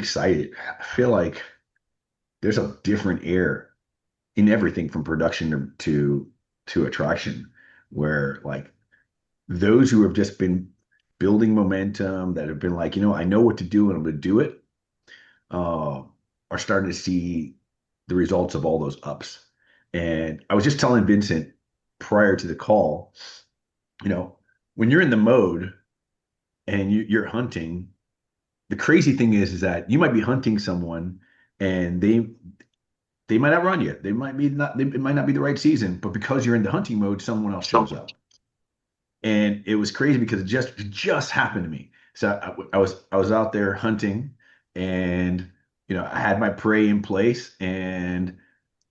excited. I feel like there's a different air in everything from production to attraction, where like those who have just been building momentum, that have been like, I know what to do and I'm going to do it, uh, are starting to see the results of all those ups. And I was just telling Vincent prior to the call, you know, when you're in the mode and you're hunting, the crazy thing is that you might be hunting someone and they might outrun you. They might be not, it might not be the right season, but because you're in the hunting mode, someone else shows up. And it was crazy because it just happened to me. So I was out there hunting, and I had my prey in place, and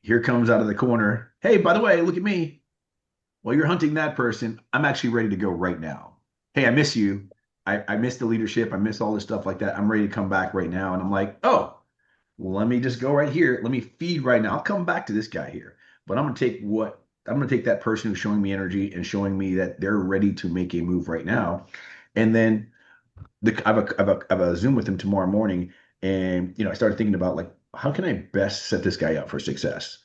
here comes out of the corner, hey, by the way, look at me. While you're hunting that person, I'm actually ready to go right now. Hey, I miss you. I miss the leadership. I miss all this stuff like that. I'm ready to come back right now. And I'm like, oh, well, let me just go right here. Let me feed right now. I'll come back to this guy here. But I'm gonna take that person who's showing me energy and showing me that they're ready to make a move right now. And then I have a Zoom with him tomorrow morning. And I started thinking about, like, how can I best set this guy up for success?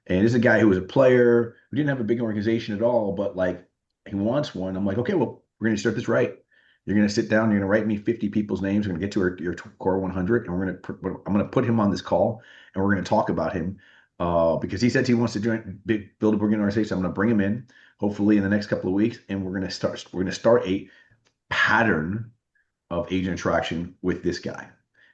And this is a guy who was a player who didn't have a big organization at all, but like he wants one. I'm like, okay, well, we're going to start this right. You're going to sit down. You're going to write me 50 people's names. We're going to get to your core 100, and I'm going to put him on this call, and we're going to talk about him because he says he wants to build a big organization. I'm going to bring him in, hopefully in the next couple of weeks, and we're going to start a pattern of agent attraction with this guy.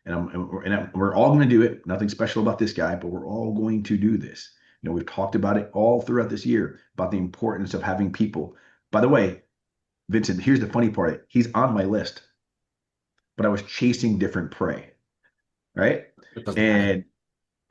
And we're all going to do it. Nothing special about this guy, but we're all going to do this. We've talked about it all throughout this year about the importance of having people. By the way, Vincent, here's the funny part. He's on my list, but I was chasing different prey, right? It doesn't matter.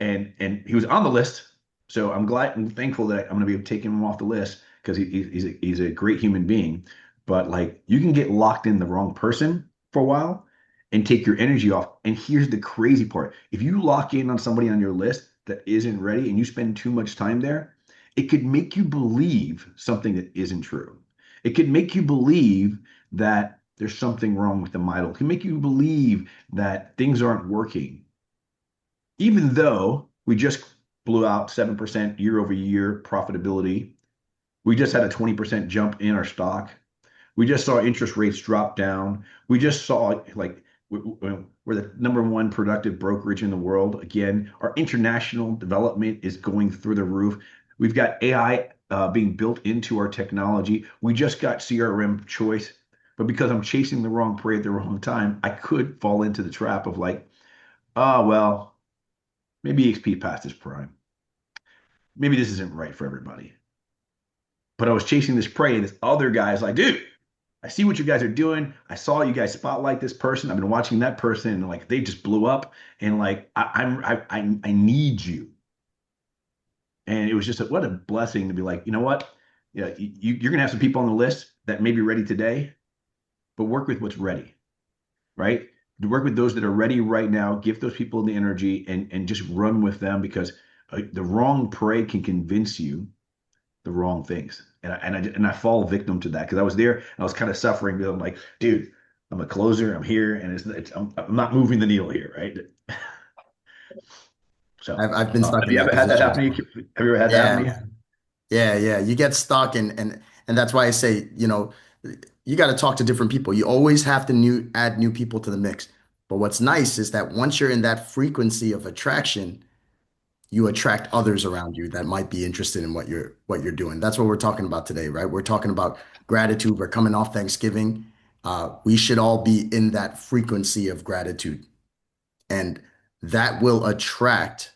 And and he was on the list. So I'm glad and thankful that I'm going to be able to take him off the list because he's a great human being. But like, you can get locked in the wrong person for a while and take your energy off. And here's the crazy part. If you lock in on somebody on your list that isn't ready and you spend too much time there, it could make you believe something that isn't true. It could make you believe that there's something wrong with the model. It can make you believe that things aren't working, even though we just blew out 7% year over year profitability. We just had a 20% jump in our stock. We just saw interest rates drop down. We just saw, like, we're the number one productive brokerage in the world. Again, our international development is going through the roof. We've got AI being built into our technology. We just got CRM choice. But because I'm chasing the wrong prey at the wrong time, I could fall into the trap of like, oh, well, maybe XP passed its prime. Maybe this isn't right for everybody. But I was chasing this prey, and this other guy is like, dude, I see what you guys are doing. I saw you guys spotlight this person. I've been watching that person, and like they just blew up. And like I need you. And it was just what a blessing to be like, you know what? Yeah, you're gonna have some people on the list that may be ready today, but work with what's ready, right? To work with those that are ready right now. Give those people the energy and just run with them because the wrong prey can convince you the wrong things. And I fall victim to that because I was there and I was kind of suffering because I'm like, dude, I'm a closer, I'm here, and I'm not moving the needle here, right? So, I've been stuck have in you that ever had that position happen to before. you? Have you ever had that happen to Yeah, you? yeah. You get stuck, and that's why I say, you got to talk to different people. You always have to add new people to the mix. But what's nice is that once you're in that frequency of attraction, you attract others around you that might be interested in what you're doing. That's what we're talking about today, right? We're talking about gratitude. We're coming off Thanksgiving. We should all be in that frequency of gratitude, and that will attract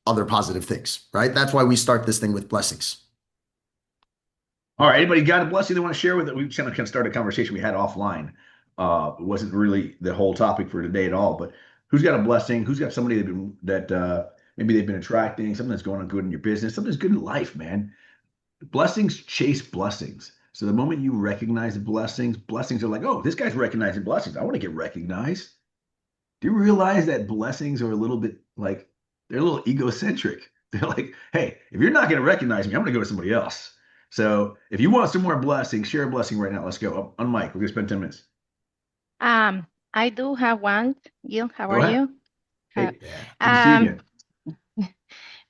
other positive things, right? That's why we start this thing with blessings. All right, anybody got a blessing they want to share with it? We kind of start a conversation we had offline. It wasn't really the whole topic for today at all, but who's got a blessing? Who's got somebody that maybe they've been attracting, something that's going on good in your business, something that's good in life, man. Blessings chase blessings. So the moment you recognize the blessings, blessings are like, oh, this guy's recognizing blessings. I want to get recognized. Do you realize that blessings are a little bit like they're a little egocentric? They're like, hey, if you're not going to recognize me, I'm going to go to somebody else. So if you want some more blessings, share a blessing right now. Let's go. On mic. We're going to spend 10 minutes. Um, I do have one. Gil, how Go are ahead. you? Uh, Hey, Yeah. good to see you Um, again.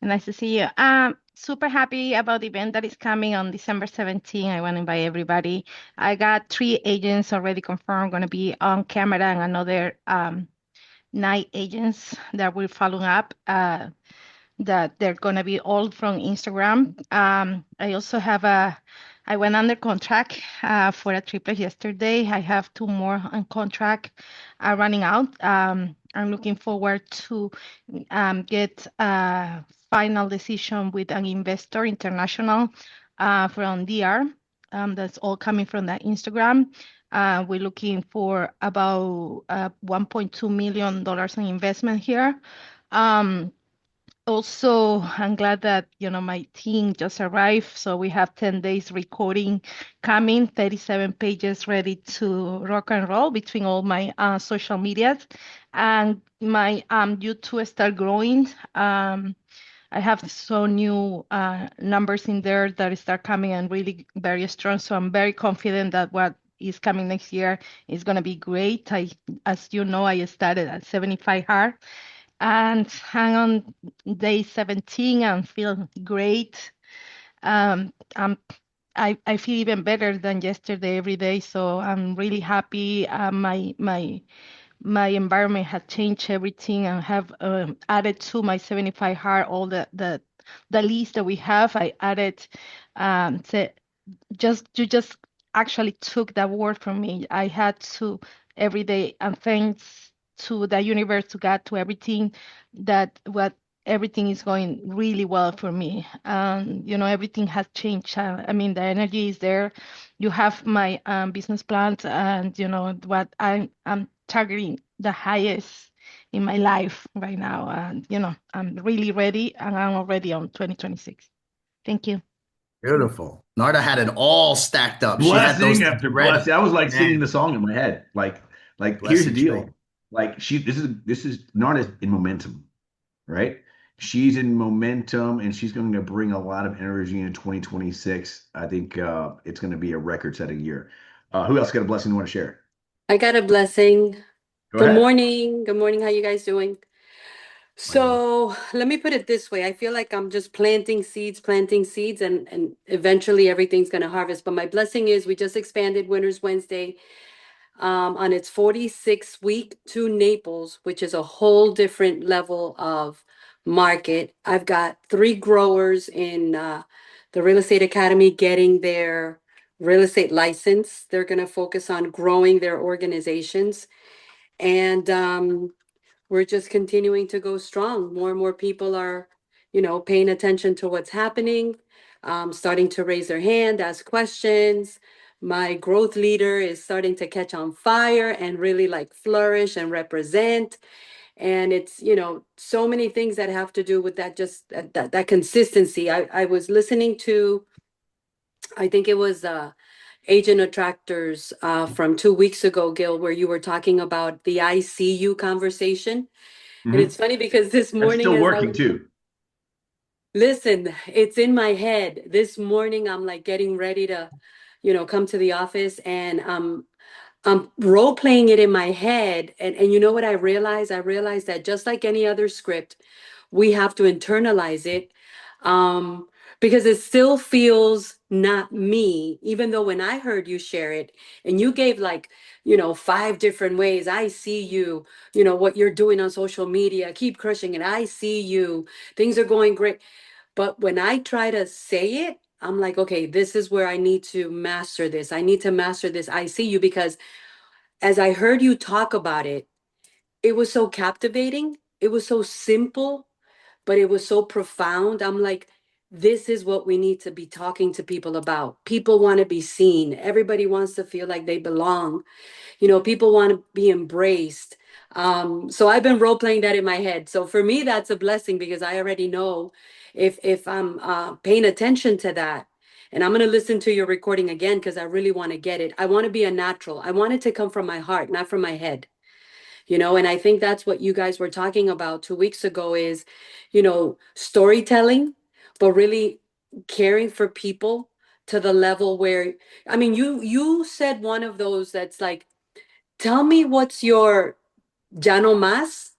Nice to see you. Super happy about the event that is coming on December 17. I want to invite everybody. I got three agents already confirmed going to be on camera and another nine agents that will follow up. That they're gonna be all from Instagram. I also have I went under contract for a triplet yesterday. I have two more on contract running out. I'm looking forward to get a final decision with an investor international from DR. That's all coming from the Instagram. We're looking for about $1.2 million in investment here. Um, Also, I'm glad that my team just arrived, so we have 10 days recording coming, 37 pages ready to rock and roll between all my social medias, and my YouTube start growing. I have so new numbers in there that start coming and really very strong. So I'm very confident that what is coming next year is going to be great. As you know, I started at 75 hard and hang on day 17 and feel great. Um, um, I feel even better than yesterday every day, so I'm really happy. My environment has changed everything and have added to my 75 hard all the list that we have. I added um, you just actually took that word from me. I had to every day, and thanks to the universe, to God, to everything that what everything is going really well for me. Everything has changed. I mean, the energy is there. You have my business plans, and what I'm targeting the highest in my life right now. And I'm really ready, and I'm already on 2026. Thank you. Beautiful. Narda had it all stacked up. She had those Blessing things after ready. blessing. I was like singing Man, the song in my head. Like here's the blessing train. deal. Like this is not as in momentum, right? She's in momentum and she's going to bring a lot of energy into 2026. I think it's going to be a record-setting year. Who else got a blessing you want to share? I got a blessing. Go Good ahead. morning. Good morning. How you guys doing? Morning. So let me put it this way. I feel like I'm just planting seeds, and eventually everything's gonna harvest. But my blessing is we just expanded Winners Wednesday on its 46th week to Naples, which is a whole different level of market. I've got three growers in the Real Estate Academy getting their real estate license. They're gonna focus on growing their organizations. And we're just continuing to go strong. More and more people are, paying attention to what's happening, starting to raise their hand, ask questions. My growth leader is starting to catch on fire and really like flourish and represent. And it's, so many things that have to do with that, just that consistency. I was listening to, I think it was agent attractors from 2 weeks ago, Gil, where you were talking about the ICU conversation. And Hmm. it's funny because this That's morning, still as I working was, too. listen, it's in my head. This morning, I'm like getting ready to, come to the office, and I'm role playing it in my head. And you know what I realized? I realized that just like any other script, we have to internalize it, um, because it still feels not me, even though when I heard you share it and you gave like, five different ways. I see you, what you're doing on social media, keep crushing it. I see you, things are going great. But when I try to say it, I'm like, okay, this is where I need to master this. I need to master this. I see you, because as I heard you talk about it, it was so captivating. It was so simple, but it was so profound. I'm like, this is what we need to be talking to people about. People want to be seen. Everybody wants to feel like they belong. People want to be embraced. So I've been role playing that in my head. So for me, that's a blessing, because I already know if I'm paying attention to that. And I'm going to listen to your recording again because I really want to get it. I want to be a natural. I want it to come from my heart, not from my head. And I think that's what you guys were talking about 2 weeks ago is, storytelling, but really caring for people to the level where, I mean, you said one of those that's like, tell me what's your ya no más,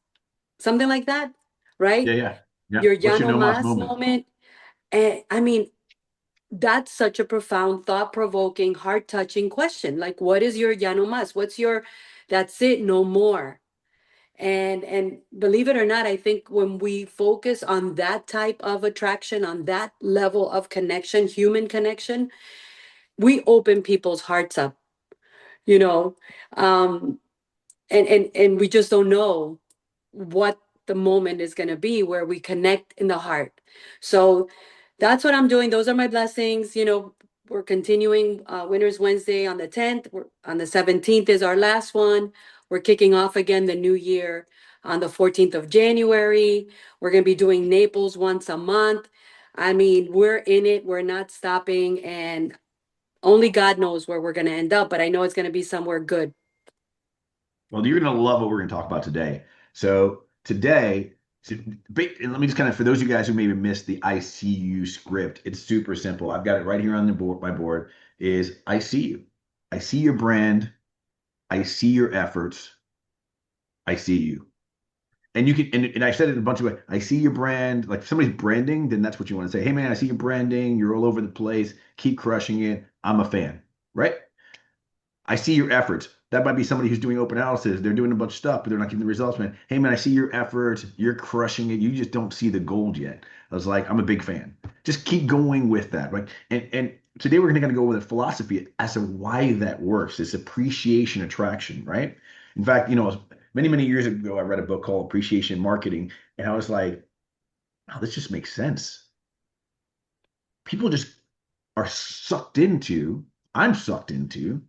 something like that, Yeah, right? yeah, yeah. Your What's ya your no no mas más moment? moment. And I mean, that's such a profound, thought-provoking, heart-touching question. Like, what is your ya no más? What's your, that's it, no more? And believe it or not, I think when we focus on that type of attraction, on that level of connection, human connection, we open people's hearts up, you know. Um, and we just don't know what the moment is going to be where we connect in the heart. So that's what I'm doing. Those are my blessings. We're continuing Winners Wednesday on the 10th. We're on the 17th is our last one. We're kicking off again the new year on the 14th of January. We're going to be doing Naples once a month. I mean, we're in it. We're not stopping, and only God knows where we're going to end up, but I know it's going to be somewhere good. Well, you're going to love what we're going to talk about today. So today, and let me just kind of, for those of you guys who maybe missed the ICU script, it's super simple. I've got it right here on the board. My board is I see you. I see your brand. I see your efforts. I see you. And you can, and I said it in a bunch of ways. I see your brand. Like if somebody's branding, then that's what you want to say. Hey man, I see your branding. You're all over the place. Keep crushing it. I'm a fan, right? I see your efforts. That might be somebody who's doing open houses. They're doing a bunch of stuff, but they're not getting the results, man. Hey, man, I see your efforts. You're crushing it. You just don't see the gold yet. I was like, I'm a big fan. Just keep going with that, right? And today we're going to go with a philosophy as to why that works. It's appreciation attraction, right? In fact, many, many years ago, I read a book called Appreciation Marketing, and I was like, oh, this just makes sense. People just are sucked into, I'm sucked into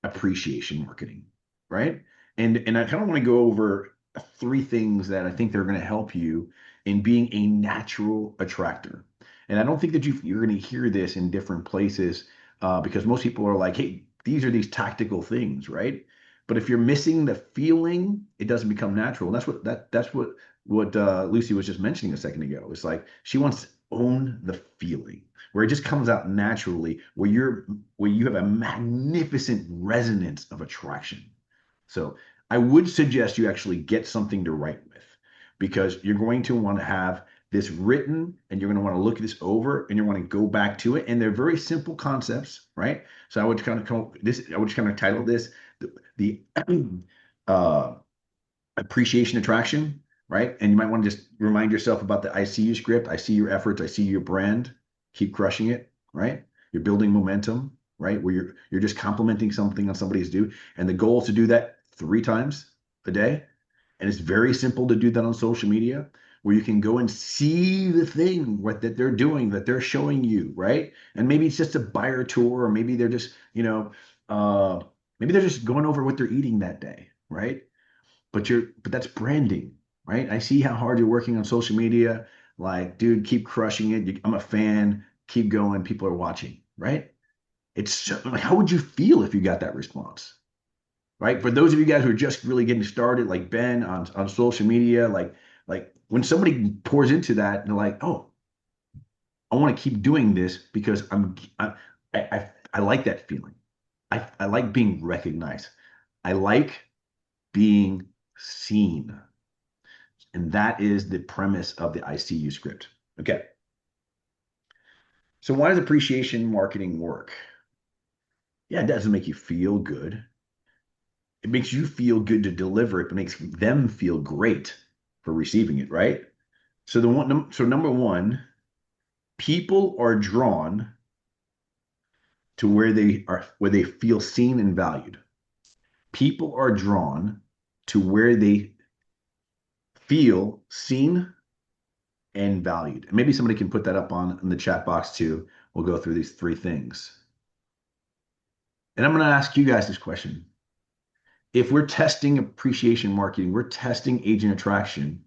appreciation marketing, right? And I kind of want to go over three things that I think they're going to help you in being a natural attractor. And I don't think that you're going to hear this in different places because most people are like, hey, these are these tactical things, right? But if you're missing the feeling, it doesn't become natural. And that's what Lucy was just mentioning a second ago. It's like she wants to own the feeling where it just comes out naturally, where you have a magnificent resonance of attraction. So I would suggest you actually get something to write with because you're going to want to have this written and you're going to want to look this over and you want to go back to it. And they're very simple concepts, right? So I would just kind of title this the uh, appreciation attraction, right? And you might want to just remind yourself about the I see you script. I see your efforts. I see your brand. Keep crushing it, right? You're building momentum, right? Where you're just complimenting something on somebody's due. And the goal is to do that 3 times a day. And it's very simple to do that on social media, where you can go and see the thing what that they're doing, that they're showing you, right? And maybe it's just a buyer tour, or maybe they're just, maybe they're just going over what they're eating that day, right? But that's branding, right? I see how hard you're working on social media. Like, dude, keep crushing it. I'm a fan. Keep going. People are watching, right? It's like, how would you feel if you got that response, right? For those of you guys who are just really getting started, like Ben on social media, like when somebody pours into that, they're like, oh, I want to keep doing this because I like that feeling. I like being recognized. I like being seen. And that is the premise of the ICU script. Okay. So why does appreciation marketing work? Yeah, it doesn't make you feel good. It makes you feel good to deliver it, but makes them feel great for receiving it, right? So number one, people are drawn to where they feel seen and valued. People are drawn to where they feel seen and valued. And maybe somebody can put that up on in the chat box too. We'll go through these three things. And I'm going to ask you guys this question. If we're testing appreciation marketing, we're testing agent attraction.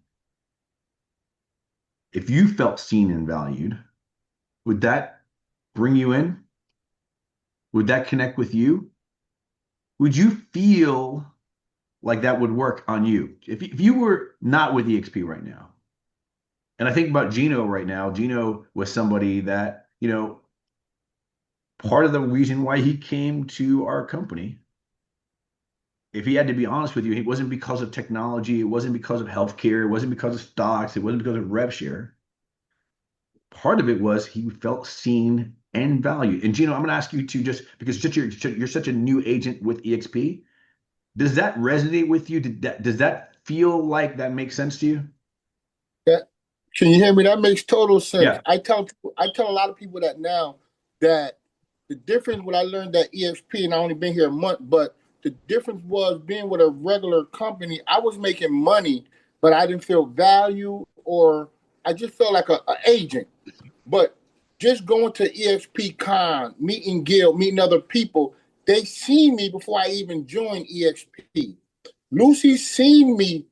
If you felt seen and valued, would that bring you in? Would that connect with you? Would you feel like that would work on you? If you were not with EXP right now, and I think about Gino right now, Gino was somebody that, part of the reason why he came to our company if he had to be honest with you, it wasn't because of technology, it wasn't because of healthcare, it wasn't because of stocks, it wasn't because of rev share. Part of it was he felt seen and valued. And Gino, I'm going to ask you to, just because you're such a new agent with EXP, does that resonate with you? Does that feel like that makes sense to you? That can you hear me? That makes total sense. Yeah. I tell a lot of people that now that the difference when I learned that EXP, and I only been here a month, but the difference was being with a regular company. I was making money, but I didn't feel value, or I just felt like a agent. But just going to EXP Con, meeting Gil, meeting other people, they seen me before I even joined EXP. Lucy seen me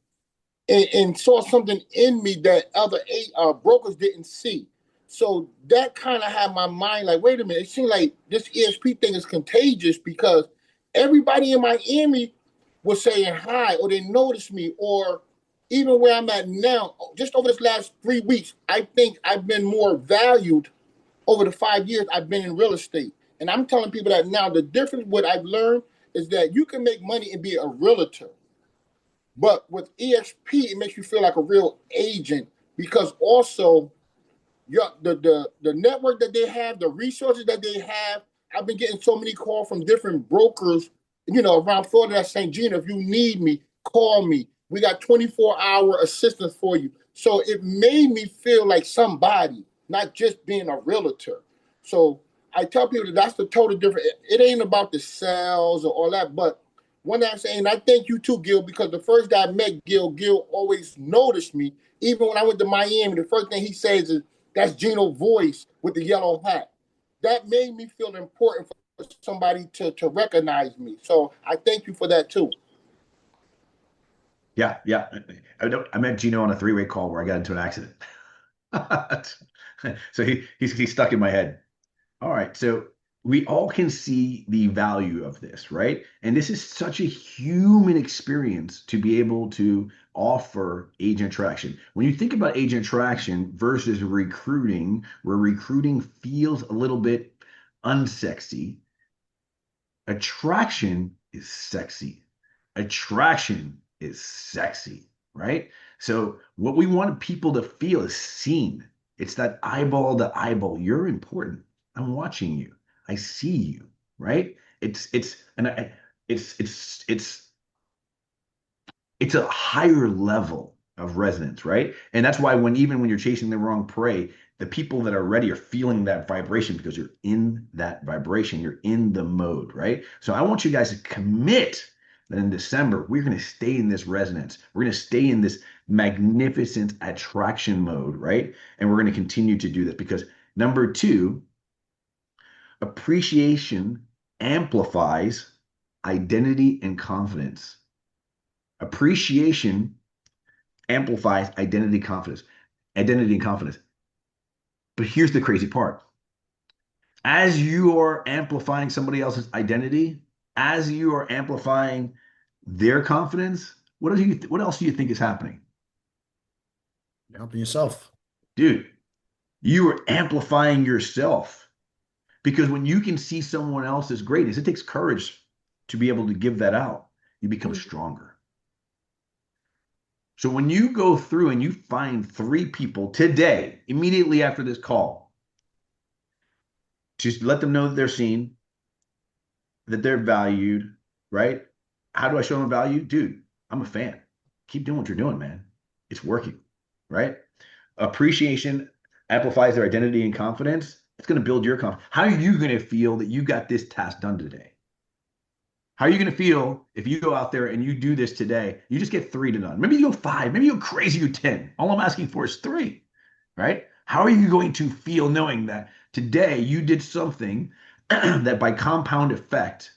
and saw something in me that other brokers didn't see. So that kind of had my mind like, wait a minute, it seemed like this ESP thing is contagious because everybody in Miami was saying hi, or they noticed me, or even where I'm at now, just over this last 3 weeks, I think I've been more valued over the 5 years I've been in real estate. And I'm telling people that now the difference, what I've learned is that you can make money and be a realtor. But with EXP, it makes you feel like a real agent because also the network that they have, the resources that they have. I've been getting so many calls from different brokers, around Florida that's saying, Gina, if you need me, call me. We got 24-hour assistance for you. So it made me feel like somebody, not just being a realtor. So I tell people that that's the total difference. It ain't about the sales or all that, but one thing I'm saying, I thank you too, Gil, because the first day I met Gil always noticed me. Even when I went to Miami, the first thing he says is, that's Gino's voice with the yellow hat. That made me feel important for somebody to recognize me. So I thank you for that too. Yeah, yeah. I met Gino on a three-way call where I got into an accident. So he's stuck in my head. All right. So we all can see the value of this, right? And this is such a human experience to be able to offer agent traction. When you think about agent traction versus recruiting, where recruiting feels a little bit unsexy, attraction is sexy. Attraction is sexy, right? So what we want people to feel is seen. It's that eyeball to eyeball. You're important. I'm watching you. I see you, right? It's a higher level of resonance, right? And that's why even when you're chasing the wrong prey, the people that are ready are feeling that vibration because you're in that vibration, you're in the mode, right? So I want you guys to commit that in December, we're going to stay in this resonance. We're going to stay in this magnificent attraction mode, right? And we're going to continue to do this because number two, appreciation amplifies identity and confidence. Appreciation amplifies identity and confidence. But here's the crazy part. As you are amplifying somebody else's identity, as you are amplifying their confidence, what else do you think is happening? You're helping yourself. Dude, you are amplifying yourself because when you can see someone else's greatness, it takes courage to be able to give that out. You become stronger. So when you go through and you find 3 people today, immediately after this call, just let them know that they're seen, that they're valued, right? How do I show them value? Dude, I'm a fan. Keep doing what you're doing, man. It's working, right? Appreciation amplifies their identity and confidence. It's going to build your confidence. How are you going to feel that you got this task done today? How are you going to feel if you go out there and you do this today? You just get 3 done. Maybe you go 5. Maybe you go crazy, you 10. All I'm asking for is 3, right? How are you going to feel knowing that today you did something that by compound effect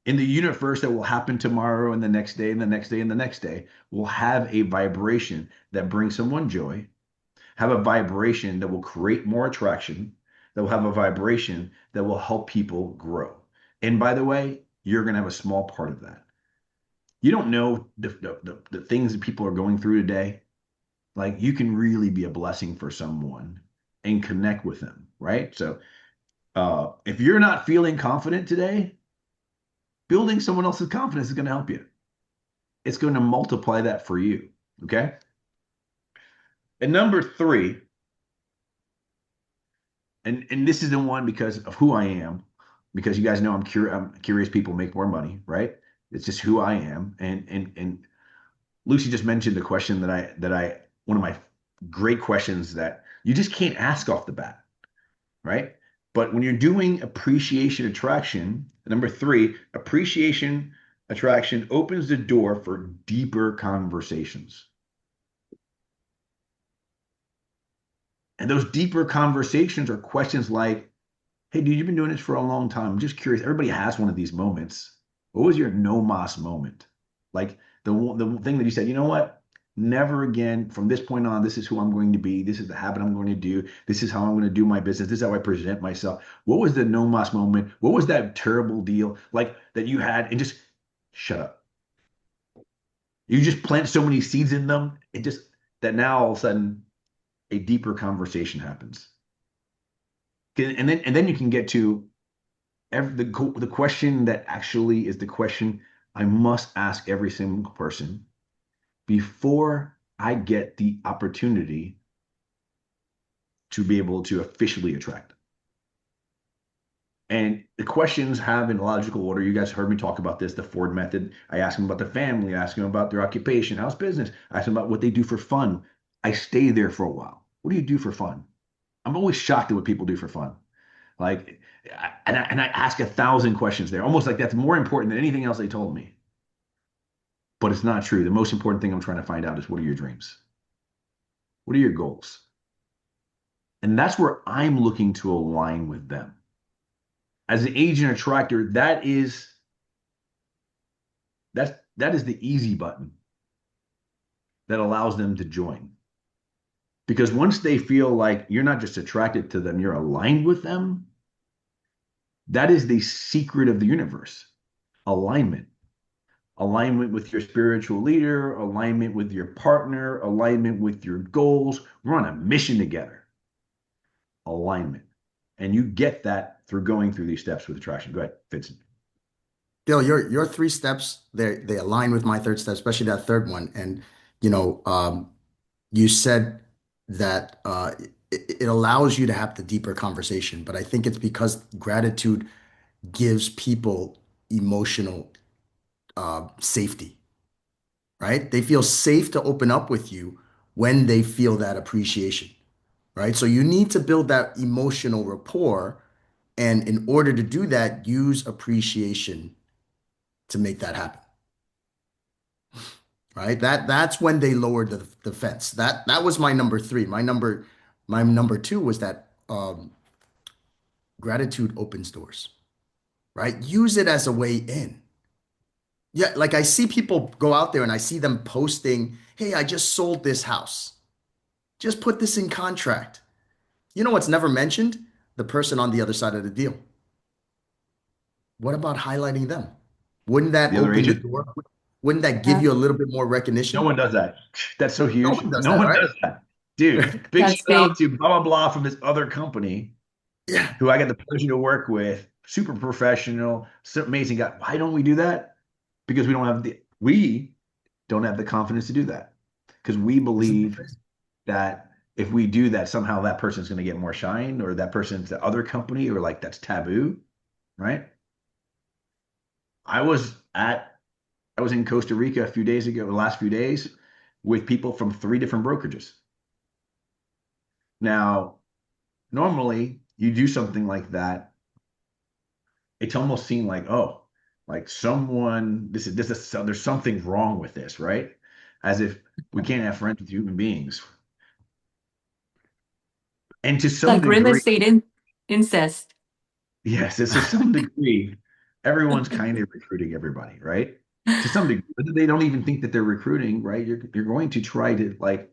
in the universe that will happen tomorrow and the next day and the next day and the next day will have a vibration that brings someone joy, have a vibration that will create more attraction, that will have a vibration that will help people grow. And by the way, you're going to have a small part of that. You don't know the things that people are going through today. Like you can really be a blessing for someone and connect with them, right? So if you're not feeling confident today, building someone else's confidence is going to help you. it's going to multiply that for you. Okay. And number three, and this is the one because of who I am, because you guys know I'm curious people make more money, right? It's just who I am. And Lucy just mentioned the question that I one of my great questions that you just can't ask off the bat, right? But when you're doing appreciation attraction, number three, appreciation attraction opens the door for deeper conversations. And those deeper conversations are questions like, hey, dude, you've been doing this for a long time. I'm just curious. Everybody has one of these moments. What was your no mas moment? Like the thing that you said, you know what? Never again from this point on, this is who I'm going to be. This is the habit I'm going to do. This is how I'm going to do my business. This is how I present myself. What was the no mas moment? What was that terrible deal like that you had? And just shut up. You just plant so many seeds in them. It just that now all of a sudden a deeper conversation happens. And then you can get to the question that actually is the question I must ask every single person before I get the opportunity to be able to officially attract. And the questions have in logical order. You guys heard me talk about this, the Ford method. I ask them about the family, I ask them about their occupation, how's business, I ask them about what they do for fun. I stay there for a while. What do you do for fun? I'm always shocked at what people do for fun. Like, and I ask 1,000 questions there, almost like that's more important than anything else they told me. But it's not true. The most important thing I'm trying to find out is what are your dreams? What are your goals? And that's where I'm looking to align with them. As an agent attractor, that is the easy button that allows them to join. Because once they feel like you're not just attracted to them, you're aligned with them, that is the secret of the universe. Alignment. Alignment with your spiritual leader, alignment with your partner, alignment with your goals. We're on a mission together. Alignment. And you get that through going through these steps with attraction. Go ahead, Vincent. Dale, your three steps, they align with my third step, especially that third one. And you know, you said that it allows you to have the deeper conversation, but I think it's because gratitude gives people emotional safety, right? They feel safe to open up with you when they feel that appreciation, right? So you need to build that emotional rapport, and in order to do that, use appreciation to make that happen, right? That's when they lowered the fence. That was my number three. My number two was that gratitude opens doors, right? Use it as a way in. Yeah, like I see people go out there and I see them posting, "Hey, I just sold this house. Just put this in contract." You know what's never mentioned? The person on the other side of the deal. What about highlighting them? Wouldn't that The other open the agent? door? Wouldn't that give Yeah, you a little bit more No recognition? one does that. That's so No huge. one does No that, one right? does that. Dude, big that's shout out big. to blah, blah, blah from this other company Yeah. who I got the pleasure to work with. Super professional, so amazing guy. Why don't we do that? Because we don't have the confidence to do that. Because we Isn't that believe crazy? that if we do that, somehow that person's going to get more shine, or that person's the other company, or like that's taboo, right? I was at I was in Costa Rica a few days ago, the last few days, with people from 3 different brokerages. Now, normally you do something like that, it's almost seen like, oh, like someone, this is there's something wrong with this, right? As if we can't have friends with human beings. And to some Like real degree, estate incest. yes, it's to some degree, everyone's kind of recruiting everybody, right? To some degree, but they don't even think that they're recruiting, right? You're going to try to like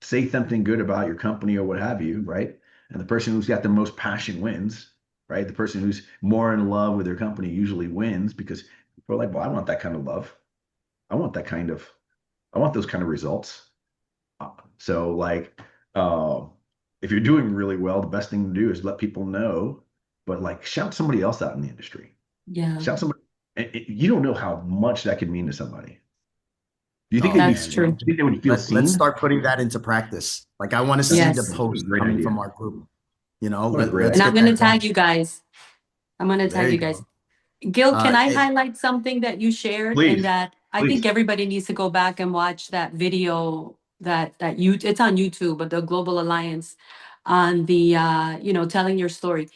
say something good about your company or what have you, right? And the person who's got the most passion wins, right? The person who's more in love with their company usually wins because people are like, well, I want that kind of love. I want that kind of, I want those kind of results. So like, uh, if you're doing really well, the best thing to do is let people know, but like shout somebody else out in the industry. Yeah. Shout somebody, and you don't know how much that could mean to somebody. Do you think Oh they'd be, That's do man, true. you think they would feel let's seen? start putting that into practice. Like I want to That's, see the Yes. that's a post great coming idea. from our group. You know, What a great And let's idea. I'm get going to that tag going. you guys. I'm going to There tag you you guys. go. Gil, can I It, highlight something that you shared and Please, that I think please. everybody needs to go back and watch that video that you it's on YouTube, but the Global Alliance on the telling your story.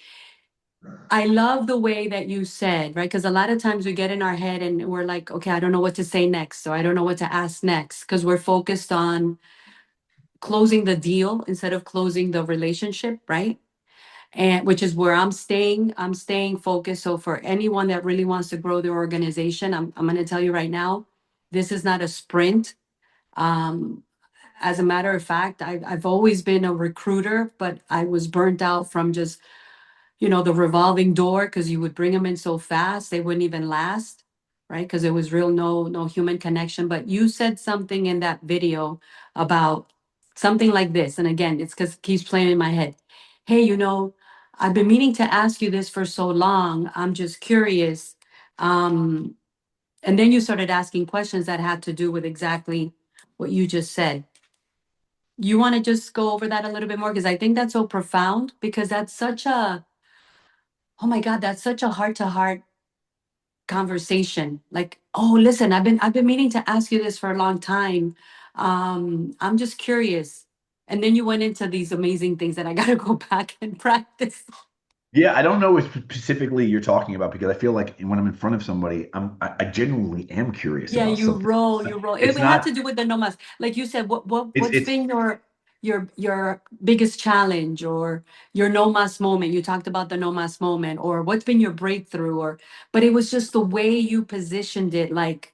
I love the way that you said, right? Because a lot of times we get in our head and we're like, okay, I don't know what to say next, or I don't know what to ask next, because we're focused on closing the deal instead of closing the relationship, right? And which is where I'm staying focused. So for anyone that really wants to grow their organization, I'm going to tell you right now, this is not a sprint. Um, as a matter of fact, I've always been a recruiter, but I was burnt out from just the revolving door, because you would bring them in so fast they wouldn't even last, right? Because there was real no human connection. But you said something in that video about something like this, and again, it's because it keeps playing in my head. Hey, I've been meaning to ask you this for so long. I'm just curious. Um, and then you started asking questions that had to do with exactly what you just said. You want to just go over that a little bit more? Because I think that's so profound, because that's such a, oh my God, that's such a heart to heart conversation. Like, oh, listen, I've been meaning to ask you this for a long time. I'm just curious. And then you went into these amazing things that I gotta go back and practice. Yeah, I don't know what specifically you're talking about because I feel like when I'm in front of somebody, I genuinely am curious Yeah, about you something. roll, you roll. It It's would have not, to do with the nomas. Like you said, what's it's been your biggest challenge, or your nomas moment? You talked about the nomas moment, or what's been your breakthrough, or but it was just the way you positioned it, like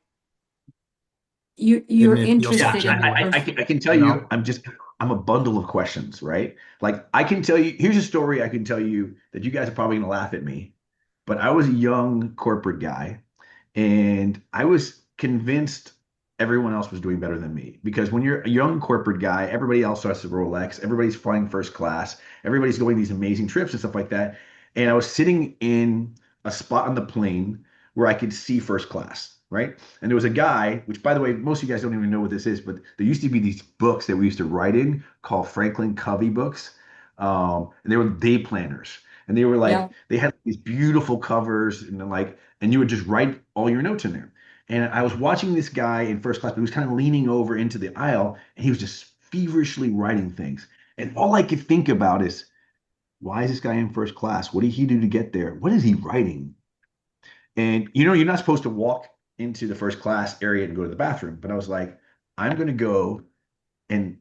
you're didn't it feel so Yeah, interested in the genuine? person. I can tell You you, know, I'm a bundle of questions, right? Like I can tell you, here's a story I can tell you that you guys are probably gonna laugh at me, but I was a young corporate guy and I was convinced everyone else was doing better than me because when you're a young corporate guy, everybody else has a Rolex, everybody's flying first class, everybody's going these amazing trips and stuff like that. And I was sitting in a spot on the plane where I could see first class, right? And there was a guy, which by the way, most of you guys don't even know what this is, but there used to be these books that we used to write in called Franklin Covey books. And they were day planners. And they were Yeah. like, they had these beautiful covers and then like, and you would just write all your notes in there. And I was watching this guy in first class, but he was kind of leaning over into the aisle and he was just feverishly writing things. And all I could think about is, why is this guy in first class? What did he do to get there? What is he writing? And you're not supposed to walk into the first class area and go to the bathroom. But I was like, I'm going to go and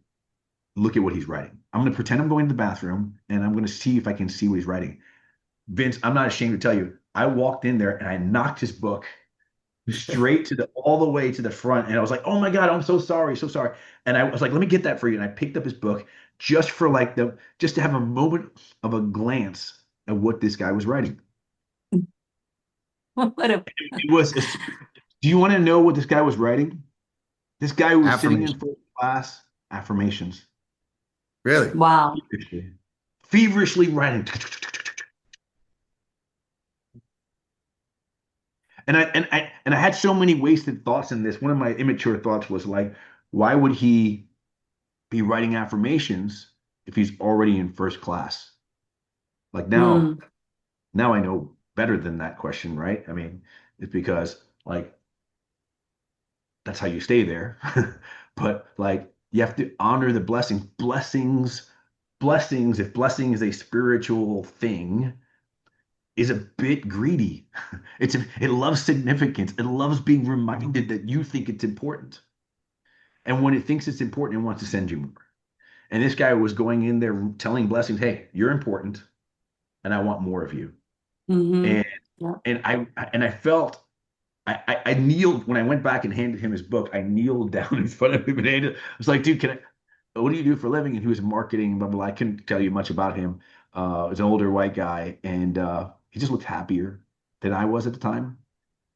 look at what he's writing. I'm going to pretend I'm going to the bathroom and I'm going to see if I can see what he's writing. Vince, I'm not ashamed to tell you, I walked in there and I knocked his book straight to the all the way to the front. And I was like, oh my God, I'm so sorry, so sorry. And I was like, let me get that for you. And I picked up his book just for like just to have a moment of a glance at what this guy was writing. What a It was, do you want to know what this guy was writing? This guy who was sitting in affirmation. first class, affirmations, Really? wow. feverishly writing. And I had so many wasted thoughts in this. One of my immature thoughts was like, why would he be writing affirmations if he's already in first class? Like Mm, now I know better than that question, right? I mean, it's because like that's how you stay there. But like you have to honor the blessings. Blessings, if blessing is a spiritual thing, is a bit greedy. It loves significance. It loves being reminded that you think it's important. And when it thinks it's important, it wants to send you more. And this guy was going in there telling blessings, hey, you're important, and I want more of you. mm-hmm. And Yeah. and I felt I kneeled when I went back and handed him his book. I kneeled down in front of him and I was like, dude, what do you do for a living? And he was marketing, blah, blah, blah. I couldn't tell you much about him. He's an older white guy, and he just looked happier than I was at the time.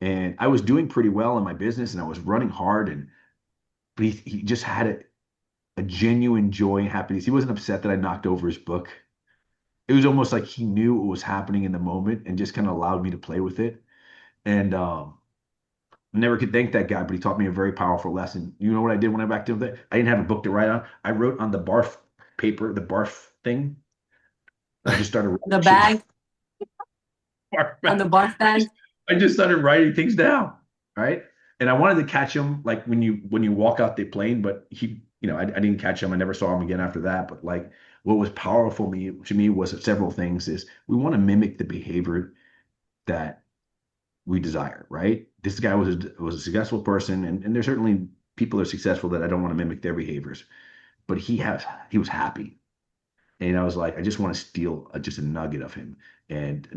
And I was doing pretty well in my business and I was running hard. But he just had a genuine joy and happiness. He wasn't upset that I knocked over his book. It was almost like he knew what was happening in the moment and just kind of allowed me to play with it. And Never could thank that guy, but he taught me a very powerful lesson. You know what I did when I back to him? I didn't have a book to write on. I wrote on the barf paper, the barf thing. I just started writing The shit down. bag Barf on the bag. barf bag. I just started writing things down, right? And I wanted to catch him like when you walk out the plane, but I didn't catch him. I never saw him again after that. But like what was powerful to me was several things is we want to mimic the behavior that we desire, right? This guy was a successful person, and there's certainly people that are successful that I don't want to mimic their behaviors, but he was happy. And I was like, I just want to steal just a nugget of him. And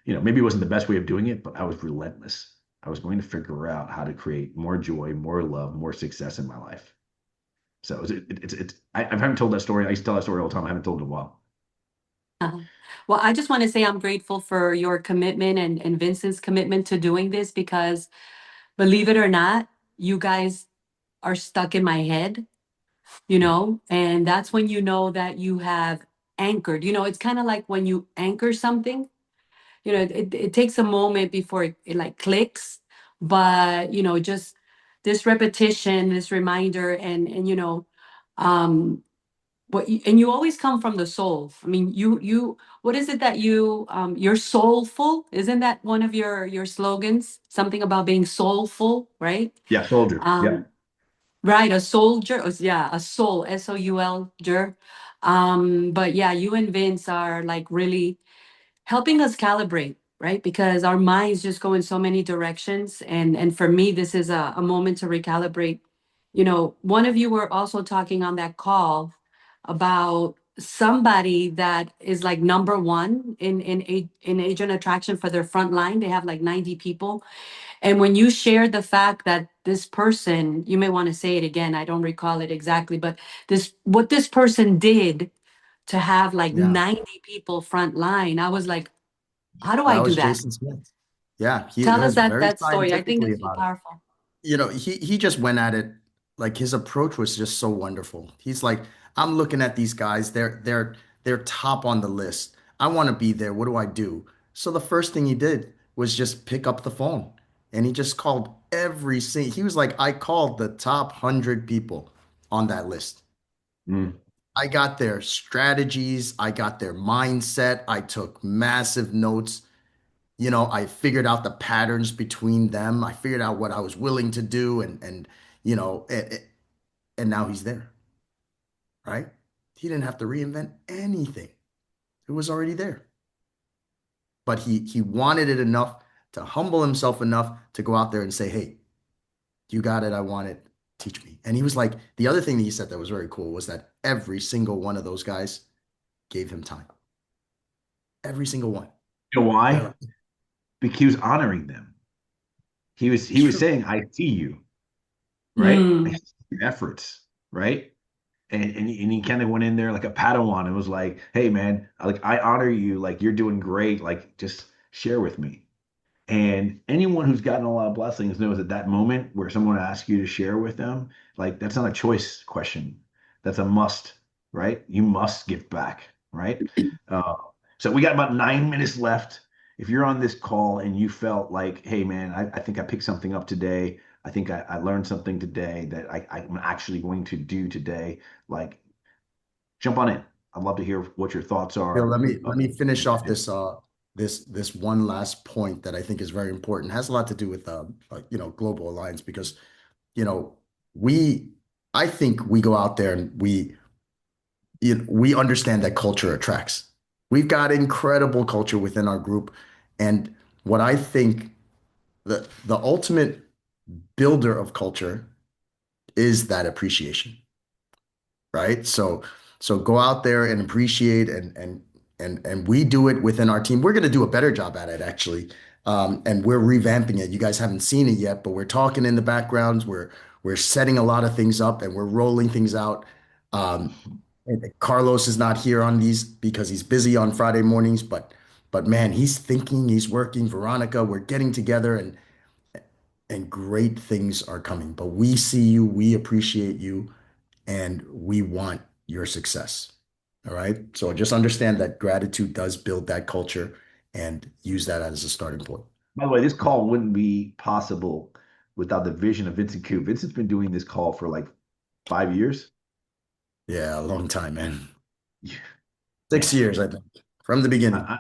maybe it wasn't the best way of doing it, but I was relentless. I was going to figure out how to create more joy, more love, more success in my life. So I haven't told that story. I used to tell that story all the time. I haven't told it in a while. Uh-huh. Well, I just want to say I'm grateful for your commitment and Vincent's commitment to doing this because believe it or not, you guys are stuck in my head, and that's when you know that you have anchored. It's kind of like when you anchor something, it takes a moment before it like clicks, but just this repetition, this reminder, and um, and you always come from the soul. I mean, what is it that you're soulful? Isn't that one of your slogans? Something about being soulful, right? Yeah, soldier. Yeah. Um, right, a soldier, yeah, a soul, SOUL, but yeah, you and Vince are like really helping us calibrate, right? Because our minds just go in so many directions. And for me, this is a moment to recalibrate. One of you were also talking on that call about somebody that is like number one in agent attraction for their front line. They have like 90 people. And when you shared the fact that this person, you may want to say it again, I don't recall it exactly, but what this person did to have like Yeah, 90 people front line. I was like, how do I that do was that? Jason Smith. Yeah, he Tell us was that very that story. I think scientifically that's so about it. powerful. He just went at it like his approach was just so wonderful. He's like, I'm looking at these guys, they're top on the list. I want to be there. What do I do? So the first thing he did was just pick up the phone and he just called he was like, I called the top 100 people on that list. Mm. I got their strategies, I got their mindset, I took massive notes. I figured out the patterns between them. I figured out what I was willing to do and and now he's there, right? He didn't have to reinvent anything. It was already there. But he wanted it enough to humble himself enough to go out there and say, "Hey, you got it. I want it. Teach me." And he was like, the other thing that he said that was very cool was that every single one of those guys gave him time. Every single one. You know They're why? like, Because he was honoring them. it's He was true. saying, I see you, right? I Mm. see your efforts, right? And he kind of went in there like a Padawan and was like, "Hey, man, like I honor you. Like you're doing great. Like just share with me." And anyone who's gotten a lot of blessings knows at that moment where someone asks you to share with them, like that's not a choice question. That's a must, right? You must give back, right? Uh, so we got about 9 minutes left. If you're on this call and you felt like, hey man, I think I picked something up today. I think I learned something today that I'm actually going to do today. Like, jump on in. I'd love to hear what your thoughts Bill, are. let me finish off this one last point that I think is very important. It has a lot to do with Global Alliance because you know we I think we go out there and we understand that culture attracts. We've got incredible culture within our group, and what I think the ultimate builder of culture is that appreciation, right? So go out there and appreciate and we do it within our team. We're going to do a better job at it actually. And we're revamping it. You guys haven't seen it yet, but we're talking in the backgrounds. We're setting a lot of things up and we're rolling things out. Um, and Carlos is not here on these because he's busy on Friday mornings, but man, he's thinking, he's working. Veronica, we're getting together and great things are coming. But we see you, we appreciate you, and we want your success. All right. So just understand that gratitude does build that culture and use that as a starting point. By the way, this call wouldn't be possible without the vision of Vincent Koo. Vincent's been doing this call for like 5 years. Yeah, a long time, man. Yeah, 6 years, I think, from the beginning. man.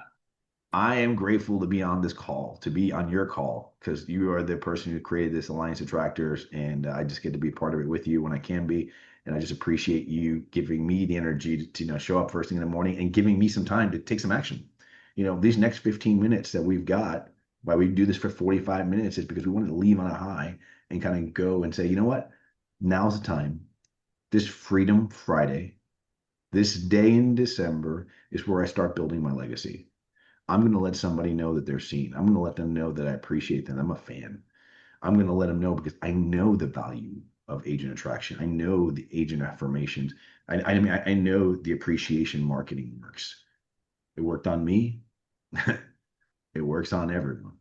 I am grateful to be on this call, to be on your call, because you are the person who created this Alliance of Tractors, and I just get to be part of it with you when I can be. And I just appreciate you giving me the energy to show up first thing in the morning and giving me some time to take some action. These next 15 minutes that we've got, why we do this for 45 minutes is because we wanted to leave on a high and kind of go and say, you know what? Now's the time. This Freedom Friday, this day in December is where I start building my legacy. I'm going to let somebody know that they're seen. I'm going to let them know that I appreciate them. I'm a fan. I'm going to let them know because I know the value of agent attraction. I know the agent affirmations. I mean, I know the appreciation marketing works. It worked on me. It works on everyone.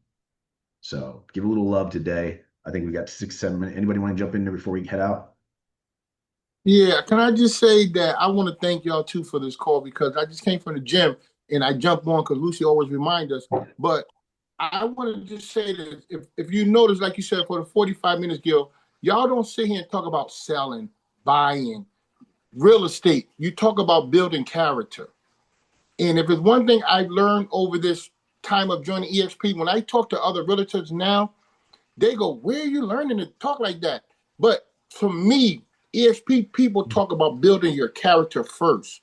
So give a little love today. I think we got 6, 7 minutes. Anybody want to jump in there before we head out? Yeah, can I just say that I want to thank y'all too for this call because I just came from the gym and I jumped on because Lucy always reminds us. But I want to just say that if you notice, like you said, for the 45 minutes, Gil, y'all don't sit here and talk about selling, buying, real estate. You talk about building character. And if it's one thing I've learned over this time of joining EXP, when I talk to other realtors now, they go, where are you learning to talk like that? But for me, EXP people talk about building your character first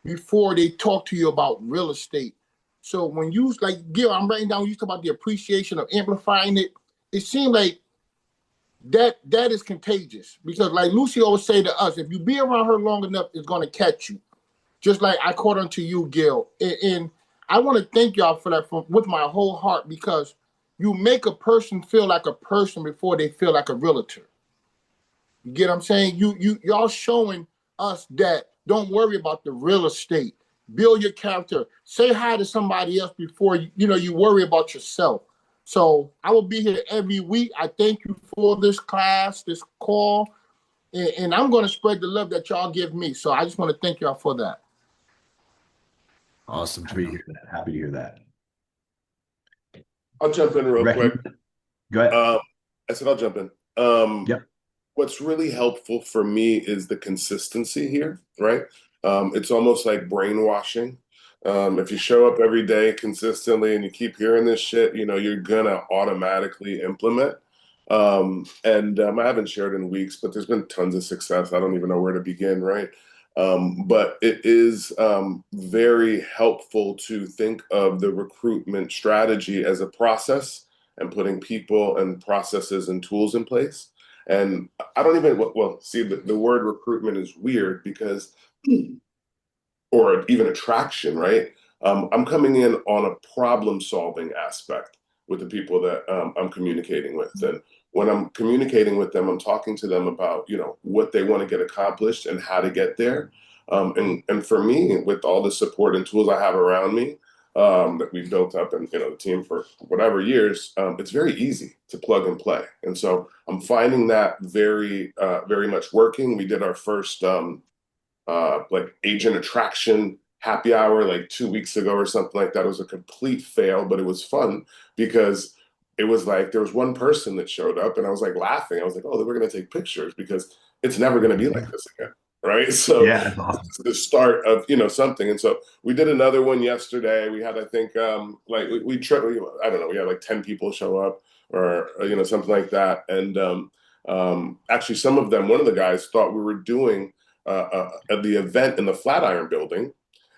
before they talk to you about real estate. So when you like Gil, I'm writing down you talk about the appreciation of amplifying it. It seems like that is contagious because like Lucy always say to us, if you be around her long enough, it's gonna catch you. Just like I caught on to you, Gil. And I want to thank y'all for that with my whole heart because you make a person feel like a person before they feel like a realtor. You get what I'm saying? Y'all showing us that don't worry about the real estate. Build your character. Say hi to somebody else before you worry about yourself. So I will be here every week. I thank you for this class, this call, and I'm going to spread the love that y'all give me. So I just want to thank y'all for that. Awesome, Happy to Gino. hear that. Happy to hear that. I'll jump in real quick. Go ahead. I said I'll jump in. Yep. What's really helpful for me is the consistency here, right? It's almost like brainwashing. If you show up every day consistently and you keep hearing this shit, you're gonna automatically implement. I haven't shared in weeks, but there's been tons of success. I don't even know where to begin, right? But it is very helpful to think of the recruitment strategy as a process and putting people and processes and tools in place. And I don't even, well, see, the word recruitment is weird because, or even attraction, right? I'm coming in on a problem solving aspect with the people that I'm communicating with. And when I'm communicating with them, I'm talking to them about, what they want to get accomplished and how to get there. And for me, with all the support and tools I have around me, that we've built up and the team for whatever years, it's very easy to plug and play. And so I'm finding that very much working. We did our first like agent attraction happy hour like 2 weeks ago or something like that. It was a complete fail, but it was fun because it was like there was one person that showed up and I was like laughing. I was like, oh, we're going to take pictures because it's never going to be like this again. Right. So Yeah, that's awesome. it's the start of, something. And so we did another one yesterday. We had, I think, like we I don't know, we had like 10 people show up or, something like that. And actually some of them, one of the guys thought we were doing at the event in the Flatiron Building,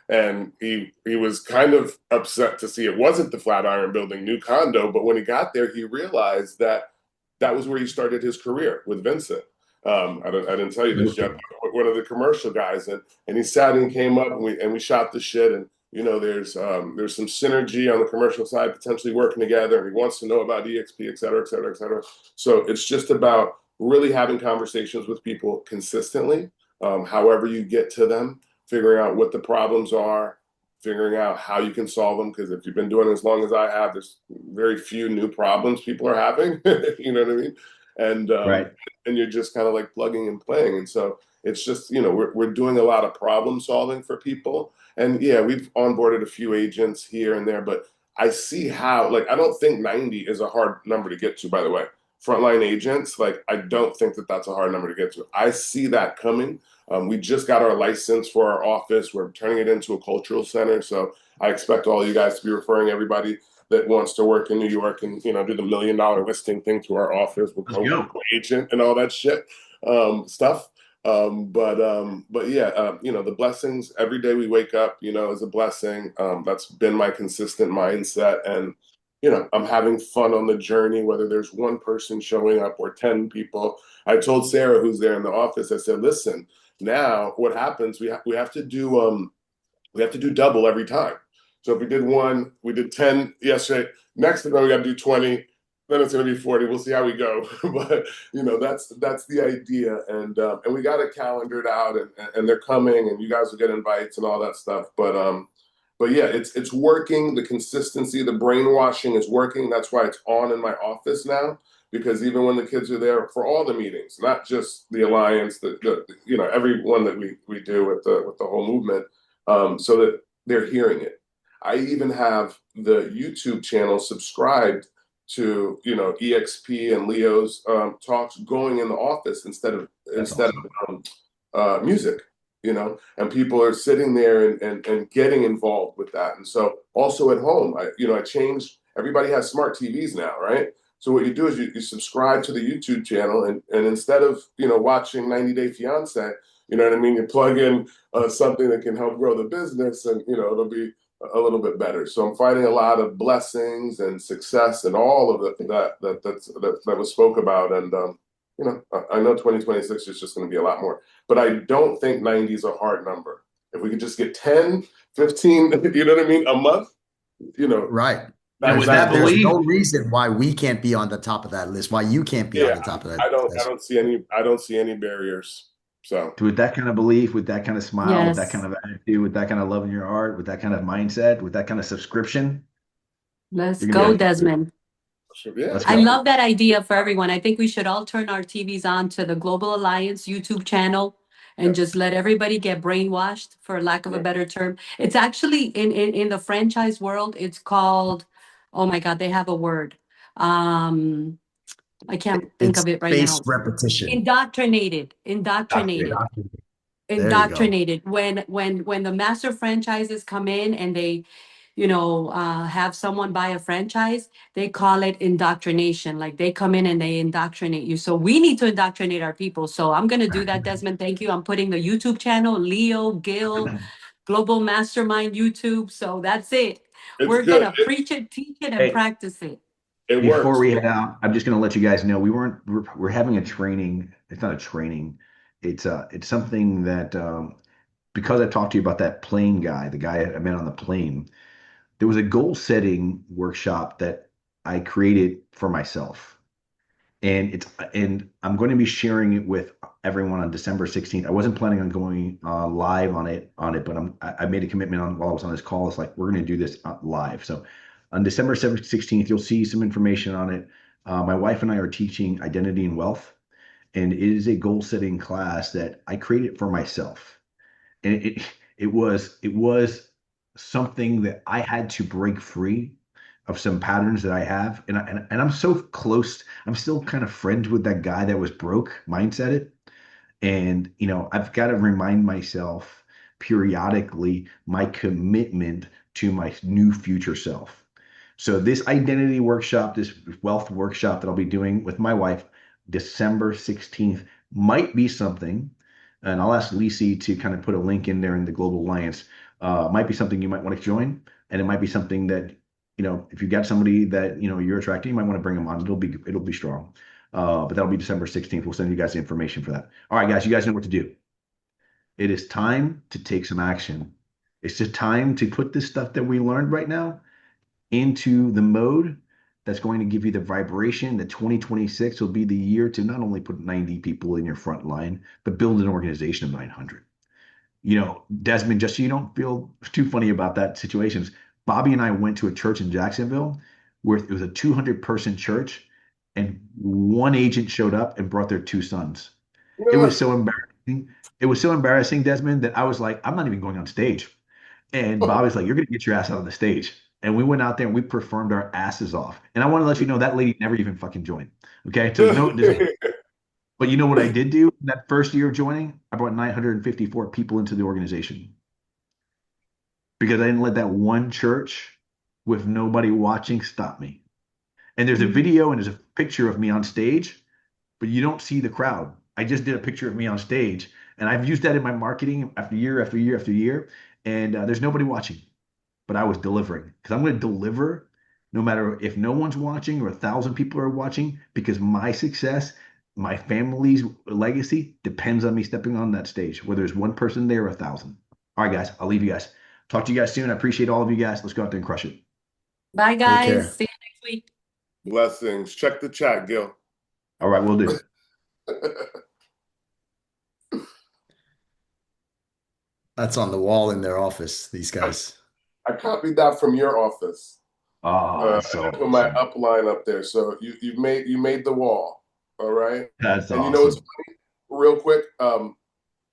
and he was kind of upset to see it wasn't the Flatiron Building new condo. But when he got there, he realized that that was where he started his career with Vincent. I didn't tell you this yet. One of the commercial guys, and he sat and came up and we shot the shit. And there's some synergy on the commercial side potentially working together. And he wants to know about EXP, et cetera, et cetera, et cetera. So it's just about really having conversations with people consistently, however you get to them, figuring out what the problems are, figuring out how you can solve them. Because if you've been doing it as long as I have, there's very few new problems people are having. You know what I mean? And Right. and you're just kind of like plugging and playing. And so it's just, we're doing a lot of problem solving for people. And yeah, we've onboarded a few agents here and there, but I see how, like, I don't think 90 is a hard number to get to, by the way. Frontline agents, like, I don't think that that's a hard number to get to. I see that coming. We just got our license for our office. We're turning it into a cultural center. So I expect all you guys to be referring everybody that wants to work in New York and, you know, do the $1 million listing thing to our office with Let's go. agent and all that shit stuff. But yeah, you know, the blessings every day we wake up, you know, is a blessing. That's been my consistent mindset. And, you know, I'm having fun on the journey, whether there's one person showing up or 10 people. I told Sarah, who's there in the office, I said, listen, now what happens, we have to do, we have to do double every time. So if we did one, we did 10 yesterday. Next time we got to do 20. Then it's going to be 40. We'll see how we go. But you know, that's the idea, and we got it calendared out, and they're coming, and you guys will get invites and all that stuff. But yeah, it's working. The consistency, the brainwashing is working. That's why it's on in my office now. Because even when the kids are there for all the meetings, not just the alliance, the you know, every one that we do with the whole movement, so that they're hearing it. I even have the YouTube channel subscribed to, you know, EXP and Leo's talks going in the office That's instead awesome. of music, you know, and people are sitting there and getting involved with that. And so also at home, I changed. Everybody has smart TVs now, right? So what you do is you subscribe to the YouTube channel, and instead of, you know, watching 90 Day Fiance, you know what I mean, you plug in something that can help grow the business, and you know it'll be a little bit better. So I'm finding a lot of blessings and success and all of that was spoke about. And you know, I know 2026 is just going to be a lot more, but I don't think 90 is a hard number. If we could just get 10, 15, you know what I mean, a month, you know, Right. And that's with that There's belief, no reason why we can't be on the top of that list, why you can't be on yeah. the top of that I list. don't see any barriers. So with that kind of belief, with that kind of smile, with that kind Yes. of attitude, with that kind of love in your heart, with that kind of mindset, with that kind of subscription, Let's you're gonna go, be able to do it. Desmond. yeah, Let's I go. love that idea for everyone. I think we should all turn our TVs on to the Global Alliance YouTube channel and yeah, just let everybody get brainwashed, for lack of a yeah. better term. It's actually in the franchise world, it's called, oh my God, they have a word. Um, I can't think It's of it right spaced now. repetition. Indoctrinated, Activated. indoctrinated, There you go. indoctrinated. When the master franchises come in and they, you know, have someone buy a franchise, they call it indoctrination. Like they come in and they indoctrinate you. So we need to indoctrinate our people. So I'm gonna do that, Desmond. Thank you. I'm putting the YouTube channel, Leo, Gil, Global Mastermind YouTube. So that's it. It's We're good. gonna preach it, teach it, and Hey, practice it. It before works. we head out, I'm just going to let you guys know we're having a training. It's not a training. It's something that because I talked to you about that plane guy, the guy I met on the plane, there was a goal setting workshop that I created for myself. And I'm going to be sharing it with everyone on December 16th. I wasn't planning on going live on it, but I made a commitment on while I was on this call. It's like we're going to do this live. So on December 16th, you'll see some information on it. My wife and I are teaching identity and wealth, and it is a goal setting class that I created for myself. And it was something that I had to break free of some patterns that I have, and I'm so close. I'm still kind of friends with that guy that was broke mindset it, and I've got to remind myself periodically my commitment to my new future self. So this identity workshop, this wealth workshop that I'll be doing with my wife, December 16th, might be something, and I'll ask Lisi to kind of put a link in there in the Global Alliance. Might be something you might want to join, and it might be something that, if you got somebody that you're attracting, you might want to bring them on. It'll be strong. But that'll be December 16th. We'll send you guys the information for that. All right, guys, you guys know what to do. It is time to take some action. It's just time to put this stuff that we learned right now into the mode that's going to give you the vibration that 2026 will be the year to not only put 90 people in your front line, but build an organization of 900. Desmond, just so you don't feel too funny about that situations, Bobby and I went to a church in Jacksonville where it was a 200-person church, and one agent showed up and brought their two sons. It Yeah. was so embarrassing. It was so embarrassing, Desmond, that I was like, I'm not even going on stage. And Bobby's like, you're going to get your ass out on the stage. And we went out there and we performed our asses off. And I want to let you know that lady never even fucking joined. Okay. So but you know what I did do in that first year of joining? I brought 954 people into the organization because I didn't let that one church with nobody watching stop me. And there's a video and there's a picture of me on stage, but you don't see the crowd. I just did a picture of me on stage, and I've used that in my marketing after year after year after year. And there's nobody watching, but I was delivering because I'm going to deliver no matter if no one's watching or 1,000 people are watching, because my success, my family's legacy depends on me stepping on that stage, whether there's one person there or 1,000. All right, guys, I'll leave you guys. Talk to you guys soon. I appreciate all of you guys. Let's go out there and crush it. Bye, Take guys. care. See you next week. Blessings. Check the chat, Gil. All right, we'll do. That's on the wall in their office, these guys. I copied that from your office. Oh, that's so I put my awesome. upline up there. So you made the wall. All right. That's And you know what's awesome. funny? Real quick,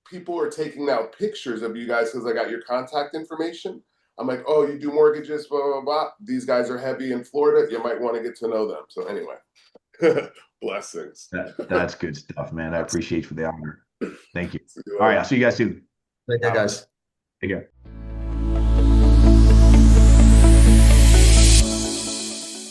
people are taking now pictures of you guys because I got your contact information. I'm like, oh, you do mortgages, blah, blah, blah. These guys are heavy in Florida. You might want to get to know them. So anyway, blessings. That's good stuff, man. I appreciate you for the honor. Thank you. See you All right, later. I'll see you guys soon. Take care, guys. Take care.